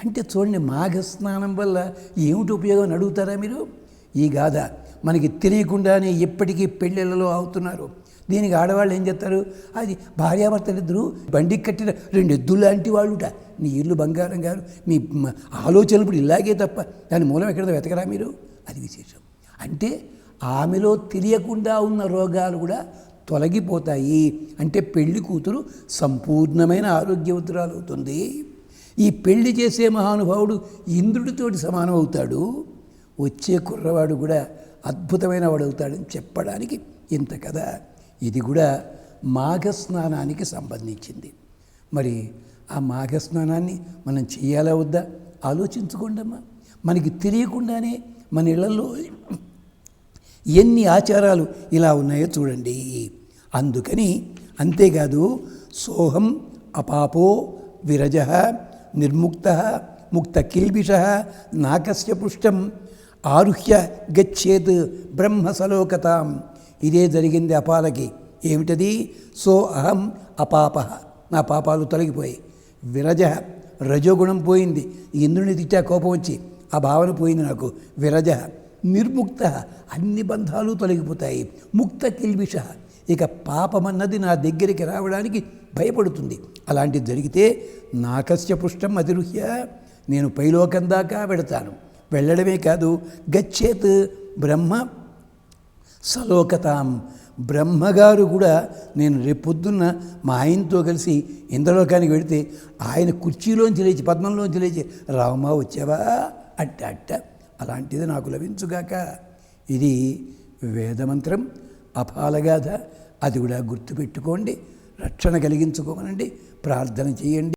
అంటే చూడండి, మాఘస్నానం వల్ల ఏమిటి ఉపయోగం అని అడుగుతారా మీరు? ఈ గాథ మనకి తెలియకుండానే ఎప్పటికీ పెళ్ళిళ్ళలో అవుతున్నారు. దీనికి ఆడవాళ్ళు ఏం చేస్తారు, అది భార్యాభర్తలు ఇద్దరు బండికి కట్టిన 2 ఎద్దులు లాంటి వాళ్ళుట. నీ ఇల్లు బంగారం గారు, మీ ఆలోచనలు ఇప్పుడు ఇలాగే తప్ప దాని మూలం ఎక్కడ వెతకరా మీరు? అది విశేషం. అంటే ఆమెలో తెలియకుండా ఉన్న రోగాలు కూడా తొలగిపోతాయి. అంటే పెళ్లి కూతురు సంపూర్ణమైన ఆరోగ్యవంతురాలు అవుతుంది. ఈ పెళ్లి చేసే మహానుభావుడు ఇంద్రుడితోటి సమానం అవుతాడు. వచ్చే కుర్రవాడు కూడా అద్భుతమైన వాడు అవుతాడని చెప్పడానికి ఇంత కదా. ఇది కూడా మాఘస్నానానికి సంబంధించింది. మరి ఆ మాఘస్నానాన్ని మనం చేయాలా వద్దా ఆలోచించుకోండి అమ్మా. మనకి తెలియకుండానే మన ఇళ్లలో ఎన్ని ఆచారాలు ఇలా ఉన్నాయో చూడండి. అందుకని అంతేకాదు, సోహం అపాపో విరజ నిర్ముక్త ముక్త కిల్బిష నాకస్య పుష్టం ఆరుహ్య గచ్చేత్ బ్రహ్మసలోకతాం. ఇదే జరిగింది అపాలకి. ఏమిటది? సో అహం అపాప, నా పాపాలు తొలగిపోయాయి. విరజ, రజోగుణం పోయింది. ఇంద్రుని తిట్టా కోపం వచ్చి ఆ భావన పోయింది నాకు. విరజ నిర్ముక్త, అన్ని బంధాలు తొలగిపోతాయి. ముక్త కిల్బిష, ఇక పాపమన్నది నా దగ్గరికి రావడానికి భయపడుతుంది. అలాంటిది జరిగితే నాకస్య పుష్టం అతిరుహ్య, నేను పైలోకం దాకా వెడతాను. వెళ్ళడమే కాదు, గచ్చేత్ బ్రహ్మ సలోకతాం, బ్రహ్మగారు కూడా నేను రేపొద్దున్న మా ఆయనతో కలిసి ఇంద్రలోకానికి వెళితే ఆయన కుర్చీలోంచి లేచి, పద్మంలోంచి లేచి, రామా వచ్చావా అట్ట అలాంటిది నాకు లభించుగాక. ఇది వేదమంత్రం, అపాలగాథ. అది కూడా గుర్తుపెట్టుకోండి, రక్షణ కలిగించుకోమనండి, ప్రార్థన చేయండి.